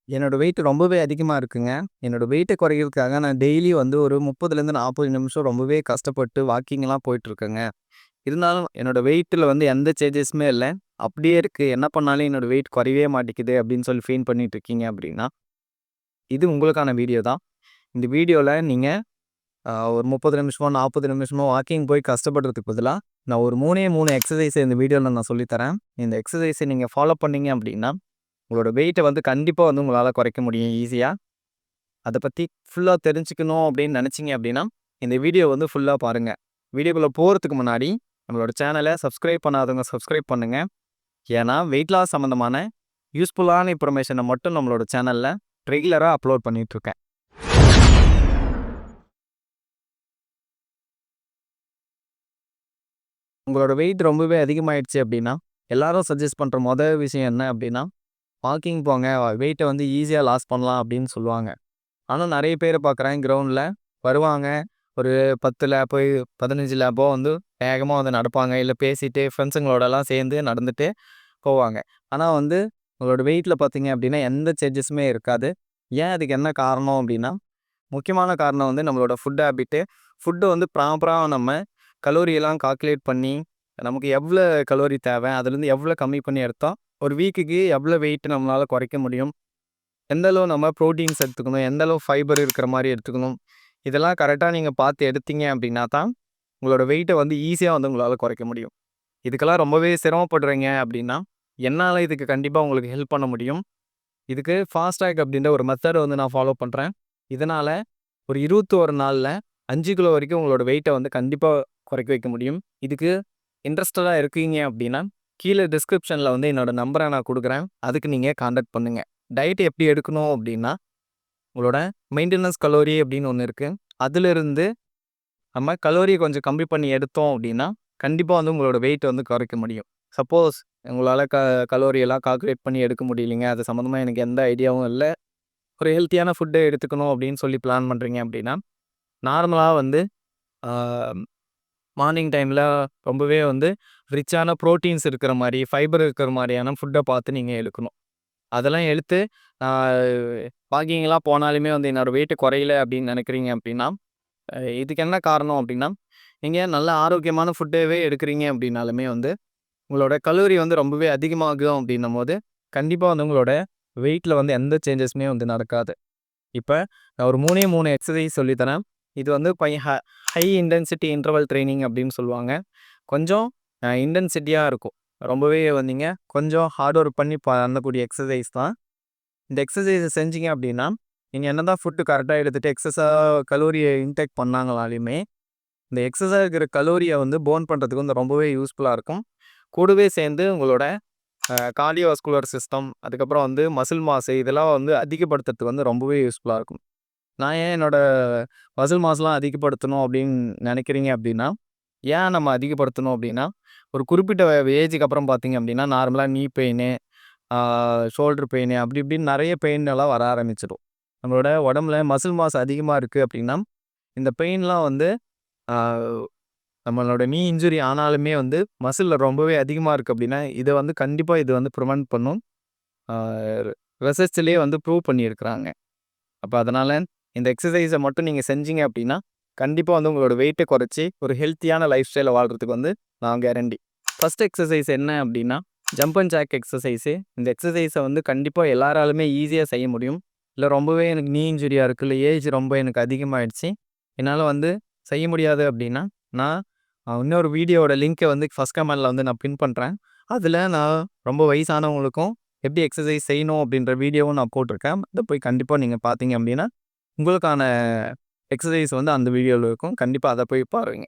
என்னோட வெயிட் ரொம்பவே அதிகமா இருக்குங்க. என்னோட வெயிட்ட குறைக்கிறதுக்காக நான் டெய்லி வந்து ஒரு 30லேருந்து 40 நிமிஷம் ரொம்பவே கஷ்டப்பட்டு வாக்கிங்லாம் போயிட்டுருக்கேங்க. இருந்தாலும் என்னோட வெயிட்ல வந்து எந்த சேஞ்சஸுமே இல்ல. அப்படியே இருக்கு. என்ன பண்ணாலும் என்னோட வெயிட் குறையவே மாட்டேங்குது அப்படின்னு சொல்லி ஃபீல் பண்ணிட்டு இருக்கீங்க அப்படின்னா, இது உங்களுக்கான வீடியோ தான். இந்த வீடியோல நீங்க ஒரு 30 நிமிஷமோ, 40 நிமிஷமோ வாக்கிங் போய் கஷ்டப்படுறதுக்கு பதிலா, நான் ஒரு 3 எக்ஸர்சைஸ இந்த வீடியோல நான் சொல்லி தரேன். இந்த எக்ஸர்சைஸ நீங்க ஃபாலோ பண்ணீங்க அப்படின்னா, உங்களோட வெயிட்ட வந்து கண்டிப்பா வந்து உங்களால குறைக்க முடியும் ஈஸியா. அத பத்தி ஃபுல்லா தெரிஞ்சுக்கணும் அப்படின்னு நெனச்சீங்க அப்படின்னா, இந்த வீடியோ வந்து ஃபுல்லா பாருங்க. வீடியோக்குள்ள போறதுக்கு முன்னாடி, நம்மளோட சேனல சப்ஸ்கிரைப் பண்ணாதவங்க சப்ஸ்கிரைப் பண்ணுங்க. ஏன்னா, வெயிட் லாஸ் சம்மந்தமான யூஸ்ஃபுல்லான இன்ஃபர்மேஷன மட்டும் நம்மளோட சேனல்ல ரெகுலரா அப்லோட் பண்ணிட்டுருக்கேன். உங்களோட வெயிட் ரொம்பவே அதிகமாயிடுச்சு அப்படின்னா, எல்லாரும் சஜெஸ்ட் பண்ற விஷயம் என்ன அப்படின்னா, வாக்கிங் போங்க. வெயிட்ட வந்து ஈஸியா லாஸ் பண்ணலாம் அப்படின்னு சொல்லுவாங்க. ஆனா நெறைய பேர பார்க்குறேன் கிரவுண்ட்ல வருவாங்க. ஒரு 10 லேப்போ, 15 லேப்போ வந்து வேகமா வந்து நடப்பாங்க. இல்ல பேசிட்டு ஃப்ரெண்ட்ஸுங்களோடலாம் சேர்ந்து நடந்துட்டு போவாங்க. ஆனா வந்து உங்களோட வெயிட்ல பார்த்தீங்க அப்படின்னா, எந்த சேஞ்சஸுமே இருக்காது. ஏன் அதுக்கு என்ன காரணம் அப்படின்னா, முக்கியமான காரணம் வந்து நம்மளோட ஃபுட் ஹேபிட்டு. ஃபுட்ட வந்து ப்ராப்பரா நம்ம கலோரியெல்லாம் கால்குலேட் பண்ணி, நமக்கு எவ்வளோ கலோரி தேவை, அதுலேருந்து எவ்வளோ கம்மி பண்ணி எடுத்தா, ஒரு வீக்குக்கு எவ்வளோ வெயிட் நம்மளால குறைக்க முடியும். எந்த அளவு நம்ம புரோட்டீன்ஸ் எடுத்துக்கணும், எந்த அளவு ஃபைபர் இருக்கிற மாரி எடுத்துக்கணும். இதெல்லாம் கரெக்ட்டா நீங்க பார்த்து எடுத்தீங்க அப்படின்னா தான், உங்களோட வெயிட்ட வந்து ஈஸியா வந்து உங்களால குறைக்க முடியும். இதுக்கெல்லாம் ரொம்பவே சிரமப்படுறீங்க அப்படின்னா, என்னால இதுக்கு கண்டிப்பா உங்களுக்கு ஹெல்ப் பண்ண முடியும். இதுக்கு ஃபாஸ்ட் ட்ராக் அப்படின்ற ஒரு மெத்தட் வந்து நான் ஃபாலோ பண்றேன். இதனால ஒரு 21 நாள்ல 5 கிலோ வரைக்கும் உங்களோட வெயிட்ட வந்து கண்டிப்பா குறைக்க வைக்க முடியும். இதுக்கு இன்ட்ரஸ்டடா இருக்கீங்க அப்படின்னா, கீழ டிஸ்கிரிப்ஷன்ல வந்து என்னோட நம்பர நான் குடுக்குறேன். அதுக்கு நீங்க கான்டாக்ட் பண்ணுங்க. டயட் எப்படி எடுக்கணும் அப்படின்னா, உங்களோட மெயின்டனன்ஸ் கலோரி அப்படின்னு ஒண்ணு இருக்கு. அதிலிருந்து நம்ம கலோரிய கொஞ்சம் கம்மி பண்ணி எடுத்தோம் அப்படின்னா, கண்டிப்பா வந்து உங்களோட வெயிட் வந்து குறைக்க முடியும். சப்போஸ் உங்களால கலோரி எல்லாம் கால்குலேட் பண்ணி எடுக்க முடியலைங்க. அது சம்மந்தமா எனக்கு எந்த ஐடியாவும் இல்ல. ஒரு ஹெல்த்தியான ஃபுட்ட எடுத்துக்கணும் அப்படின்னு சொல்லி பிளான் பண்றீங்க அப்படின்னா, நார்மலா வந்து ஆ மார்னிங் டைம்ல ரொம்பவே வந்து ரிச்சான புரோட்டீன்ஸ் இருக்கிற மாரி, ஃபைபர் இருக்கிற மாரியான ஃபுட்ட பார்த்து நீங்க எடுக்கணும். அதெல்லாம் எடுத்து நான் வாக்கிங்லாம் போனாலுமே வந்து என்னோட வெயிட் குறையல அப்படின்னு நினைக்கிறீங்க அப்படின்னா, இதுக்கு என்ன காரணம் அப்படின்னா, நீங்க நல்ல ஆரோக்கியமான ஃபுட்டவே எடுக்கிறீங்க அப்படின்னாலுமே வந்து, உங்களோட கலோரி வந்து ரொம்பவே அதிகமாகும் அப்படின்னும்போது, கண்டிப்பா வந்து உங்களோட வெயிட்ல வந்து எந்த சேஞ்சஸுமே வந்து நடக்காது. இப்ப நான் ஒரு 3 எக்ஸர்சைஸ் சொல்லி தரேன். இது வந்து ஹை இன்டென்சிட்டி இன்டர்வல் ட்ரெய்னிங் அப்படின்னு சொல்லுவாங்க. கொஞ்சம் இன்டென்சிட்டியா இருக்கும். ரொம்பவே வந்தீங்க கொஞ்சம் ஹார்ட் ஒர்க் பண்ணி பண்ணக்கூடிய எக்ஸர்சைஸ் தான். இந்த எக்ஸர்சைஸ செஞ்சீங்க அப்படின்னா, நீங்க என்னதான் ஃபுட் கரெக்ட்டா எடுத்துட்டு எக்ஸஸா கலோரிய இன்டேக் பண்ணாங்கனாலுமே, இந்த எக்ஸஸா இருக்கிற கலோரிய வந்து பர்ன் பண்றதுக்கு வந்து ரொம்பவே யூஸ்ஃபுல்லா இருக்கும். கூடவே சேர்ந்து உங்களோட கார்டியோவாஸ்குலர் சிஸ்டம், அதுக்கப்புறம் வந்து மசில் மாஸ் இதெல்லாம் வந்து அதிகப்படுத்துறதுக்கு வந்து ரொம்பவே யூஸ்ஃபுல்லா இருக்கும். நான் ஏன் என்னோட மசில் மாஸ்லாம் அதிகப்படுத்தணும் அப்படின்னு நினைக்கிறீங்க அப்படின்னா, ஏன் நம்ம அதிகப்படுத்தணும் அப்படின்னா, ஒரு குறிப்பிட்ட ஏஜுக்கு அப்புறம் பார்த்தீங்க அப்படின்னா, நார்மலா நீ பெயினு, ஆ ஷோல்டர் பெயின் அப்படி இப்படின்னு நெறைய பெயின் எல்லாம் வர ஆரம்பிச்சுரும். நம்மளோட உடம்புல மசில் மாஸ் அதிகமா இருக்கு அப்படின்னா, இந்த பெயின்லாம் வந்து ஆ நம்மளோட நீ இன்ஜுரி ஆனாலுமே வந்து மசில்ல ரொம்பவே அதிகமா இருக்கு அப்படின்னா, இத வந்து கண்டிப்பா இது வந்து ப்ரிவென்ட் பண்ணும். ஆ ரிசர்ச்லயே வந்து ப்ரூவ் பண்ணியிருக்கிறாங்க. அப்ப அதனால இந்த எக்ஸர்சைஸ மட்டும் நீங்க செஞ்சீங்க அப்படின்னா, கண்டிப்பா வந்து உங்களோட வெயிட்ட குறைச்சு ஒரு ஹெல்த்தியான லைஃப் ஸ்டைல வாழ்றதுக்கு வந்து நான் கேரண்டி. ஃபர்ஸ்ட் எக்ஸர்சைஸ் என்ன அப்படின்னா, ஜம்ப் அண்ட் ஜாக் எக்ஸர்சைஸு. இந்த எக்ஸர்சைஸ வந்து கண்டிப்பா எல்லாராலுமே ஈஸியா செய்ய முடியும். இல்ல ரொம்பவே எனக்கு நீ இன்ஜூரியா இருக்கு, இல்ல ஏஜ் ரொம்ப எனக்கு அதிகமாயிடுச்சு. என்னால வந்து செய்ய முடியாது அப்படின்னா, நான் இன்னொரு வீடியோவோட லிங்க்க வந்து ஃபர்ஸ்ட் கமெண்ட்ல வந்து நான் பின் பண்றேன். அதுல நான் ரொம்ப வயசானவங்களுக்கும் எப்படி எக்ஸர்சைஸ் செய்யணும் அப்படின்ற வீடியோவும் நான் போட்டிருக்கேன். அத போய் கண்டிப்பா நீங்க பார்த்தீங்க அப்படின்னா, உங்களுக்கான எக்ஸர்சைஸ் வந்து அந்த வீடியோல இருக்கும். கண்டிப்பா அத போய் பாருங்க.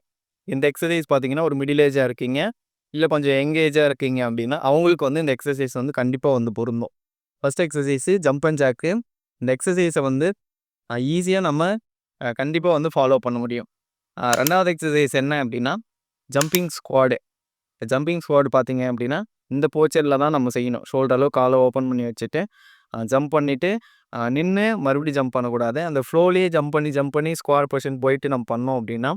இந்த எக்ஸர்சைஸ் பார்த்தீங்கன்னா, ஒரு மிடில் ஏஜா இருக்கீங்க, இல்ல கொஞ்சம் யங் ஏஜா இருக்கீங்க அப்படின்னா, அவங்களுக்கு வந்து இந்த எக்ஸர்சைஸ் வந்து கண்டிப்பா வந்து பொருந்தும். First exercise jump and jack. இந்த எக்ஸர்சைஸ வந்து ஈஸியா நம்ம கண்டிப்பா வந்து ஃபாலோ பண்ண முடியும். 2வது எக்ஸர்சைஸ் என்ன அப்படின்னா, ஜம்பிங் ஸ்குவாடு. ஜம்பிங் ஸ்குவாட் பார்த்தீங்க அப்படின்னா, இந்த போஸ்சர்ல தான் நம்ம செய்யணும். ஷோல்டர் அளவு கால ஓப்பன் பண்ணி வச்சுட்டு, ஜம்ப் பண்ணிட்டு, நின்னு மறுபடியும் ஜம்ப் பண்ணக்கூடாது. அந்த ஃப்ளோலயே ஜம்ப் பண்ணி ஸ்குவாட் பொசிஷன் போயிட்டு நம்ம பண்ணோம் அப்படின்னா,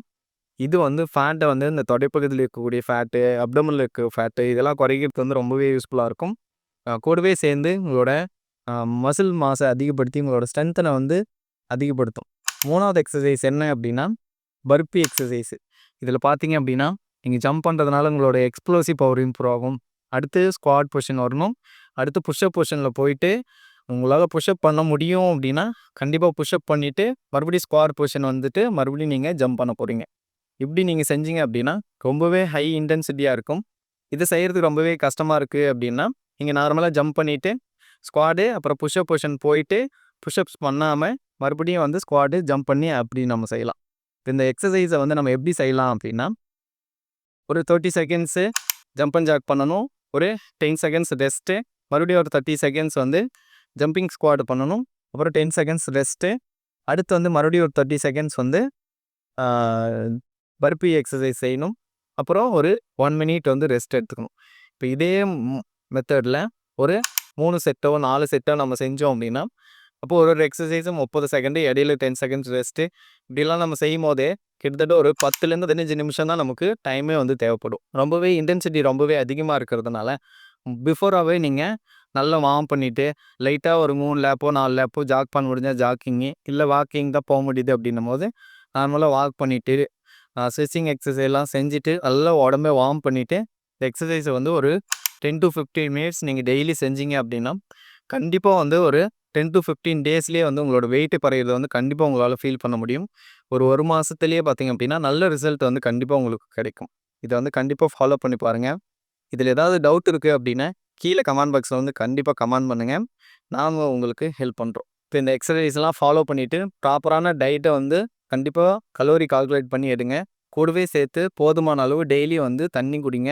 இது வந்து ஃபேட்ட வந்து இந்த தொடைப்பகுதியில இருக்கக்கூடிய ஃபேட்டு, அப்டோமன்ல இருக்க ஃபேட்டு இதெல்லாம் குறைக்கிறதுக்கு வந்து ரொம்பவே யூஸ்ஃபுல்லா இருக்கும். கூடவே சேர்ந்து உங்களோட மசில் மாஸை அதிகப்படுத்தி உங்களோட ஸ்ட்ரென்த்தனை வந்து அதிகப்படுத்தும். 3வது எக்ஸசைஸ் என்ன அப்படின்னா பர்பி எக்ஸசைஸு. இதில் பார்த்தீங்க அப்படின்னா நீங்கள் ஜம்ப் பண்ணுறதுனால உங்களோட எக்ஸ்ப்ளோசிவ் பவர் இம்ப்ரூவ் ஆகும். அடுத்து ஸ்குவாட் பொசிஷன் வரணும். அடுத்து புஷ்அப் பொசிஷனில் போயிட்டு உங்களால் புஷ்அப் பண்ண முடியும் அப்படின்னா கண்டிப்பாக புஷ்அப் பண்ணிவிட்டு மறுபடியும் ஸ்குவாட் பொசிஷன் வந்துட்டு மறுபடியும் நீங்கள் ஜம்ப் பண்ண போகிறீங்க. இப்படி நீங்கள் செஞ்சீங்க அப்படின்னா ரொம்பவே ஹை இன்டென்சிட்டியாக இருக்கும். இது செய்கிறதுக்கு ரொம்பவே கஷ்டமாக இருக்குது அப்படின்னா நீங்கள் நார்மலாக ஜம்ப் பண்ணிவிட்டு ஸ்குவாடு அப்புறம் புஷ்அப் பொசிஷன் போயிட்டு புஷ்அப்ஸ் பண்ணாமல் மறுபடியும் வந்து ஸ்குவாடு ஜம்ப் பண்ணி அப்படி நம்ம செய்யலாம். இந்த எக்ஸசைஸை வந்து நம்ம எப்படி செய்யலாம் அப்படின்னா ஒரு 30 செகண்ட்ஸு ஜம்ப் அண்ட் ஜாக் பண்ணணும். ஒரு 10 செகண்ட்ஸ் ரெஸ்ட்டு. மறுபடியும் ஒரு 30 செகண்ட்ஸ் வந்து ஜம்பிங் ஸ்குவாட் பண்ணணும். அப்புறம் 10 செகண்ட்ஸ் ரெஸ்ட்டு. அடுத்து வந்து மறுபடியும் ஒரு 30 செகண்ட்ஸ் வந்து பர்பி எக்ஸசைஸ் செய்யணும். அப்புறம் ஒரு 1 மினிட் வந்து ரெஸ்ட் எடுத்துக்கணும். இப்போ இதே மெத்தடில் ஒரு 3 செட்டோ 4 செட்டோ நம்ம செஞ்சோம் அப்படின்னா அப்போ ஒரு எக்ஸசைஸும் 30 செகண்டு இடையில 10 செகண்ட்ஸ் ரெஸ்ட்டு இப்படிலாம் நம்ம செய்யும் போதே கிட்டத்தட்ட ஒரு 10லேருந்து 15 நிமிஷம் தான் நமக்கு டைமே வந்து தேவைப்படும். ரொம்பவே இன்டென்சிட்டி ரொம்பவே அதிகமாக இருக்கிறதுனால பிஃபோராகவே நீங்கள் நல்லா வார்ம் பண்ணிவிட்டு லைட்டாக ஒரு 3 லேப்போ 4 லேப்போ ஜாக் பண்ண முடிஞ்சால் ஜாக்கிங்கு இல்லை வாக்கிங் தான் போக முடியுது அப்படின்னும் போது நார்மலாக வாக் பண்ணிவிட்டு ஸ்ட்ரெச்சிங் எக்ஸசைஸ்லாம் செஞ்சுட்டு நல்லா உடம்பை வார்ம் பண்ணிவிட்டு எக்ஸசைஸை வந்து ஒரு 10 to 15 மினிட்ஸ் நீங்கள் டெய்லி செஞ்சீங்க அப்படின்னா கண்டிப்பாக வந்து ஒரு 10 to 15 டேஸ்லேயே வந்து உங்களோட வெயிட்டு குறையிறத வந்து கண்டிப்பாக உங்களால் ஃபீல் பண்ண முடியும். ஒரு மாதத்துலேயே பார்த்தீங்க அப்படின்னா நல்ல ரிசல்ட் வந்து கண்டிப்பாக உங்களுக்கு கிடைக்கும். இதை வந்து கண்டிப்பாக ஃபாலோ பண்ணி பாருங்கள். இதில் ஏதாவது டவுட் இருக்குது அப்படின்னா கீழே கமெண்ட் பாக்ஸில் வந்து கண்டிப்பாக கமெண்ட் பண்ணுங்கள். நாங்கள் உங்களுக்கு ஹெல்ப் பண்ணுறோம். இப்போ இந்த எக்ஸசைஸ்லாம் ஃபாலோ பண்ணிவிட்டு ப்ராப்பரான டயட்டை வந்து கண்டிப்பாக கலோரி கால்குலேட் பண்ணி எடுங்க. கூடவே சேர்த்து போதுமான அளவு டெய்லி வந்து தண்ணி குடிங்க.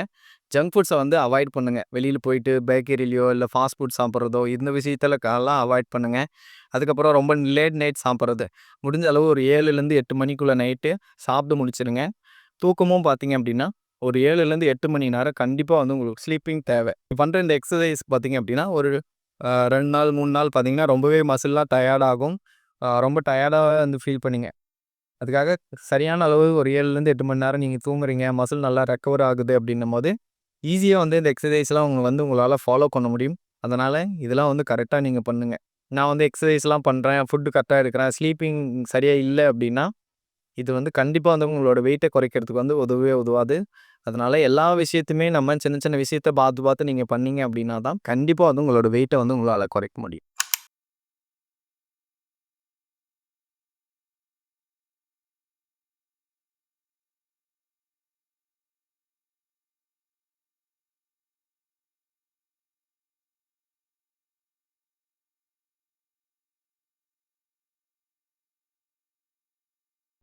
ஜங்க் ஃபுட்ஸை வந்து அவாய்ட் பண்ணுங்கள். வெளியில் போயிட்டு பேக்கரிலையோ இல்லை ஃபாஸ்ட் ஃபுட் சாப்பிட்றதோ இந்த விஷயத்தில் எல்லாம் அவாய்ட் பண்ணுங்கள். அதுக்கப்புறம் ரொம்ப லேட் நைட் சாப்பிட்றது முடிஞ்ச அளவு ஒரு 7லேருந்து 8 மணிக்குள்ளே நைட்டு சாப்பிட்டு முடிச்சிடுங்க. தூக்கமும் பார்த்தீங்க அப்படின்னா ஒரு 7லேருந்து 8 மணி நேரம் கண்டிப்பாக வந்து உங்களுக்கு ஸ்லீப்பிங் தேவை. பண்ணுற இந்த எக்ஸசைஸ் பார்த்தீங்க அப்படின்னா ஒரு 2 நாள் 3 நாள் பார்த்தீங்கன்னா ரொம்பவே மசில்லாம் டயர்டாகும். ரொம்ப டயர்டாக வந்து ஃபீல் பண்ணிங்க. அதுக்காக சரியான அளவு ஒரு 7லேருந்து 8 மணி நேரம் நீங்கள் தூங்குறீங்க, மசில் நல்லா ரெக்கவர் ஆகுது அப்படின்னும் போது ஈஸியாக வந்து இந்த எக்ஸசைஸ்லாம் உங்களால் ஃபாலோ பண்ண முடியும். அதனால் இதெல்லாம் வந்து கரெக்டாக நீங்கள் பண்ணுங்கள். நான் வந்து எக்ஸசைஸ்லாம் பண்ணுறேன், ஃபுட்டு கரெக்டாக எடுக்கிறேன், ஸ்லீப்பிங் சரியாக இல்லை அப்படின்னா இது வந்து கண்டிப்பாக வந்து உங்களோட வெயிட்டை குறைக்கிறதுக்கு வந்து உதவவே உதவாது. அதனால் எல்லா விஷயத்தையுமே நம்ம சின்ன சின்ன விஷயத்த பார்த்து பார்த்து நீங்கள் பண்ணீங்க அப்படின்னா தான் கண்டிப்பாக வந்து உங்களோட வெயிட்டை வந்து உங்களால் குறைக்க முடியும்.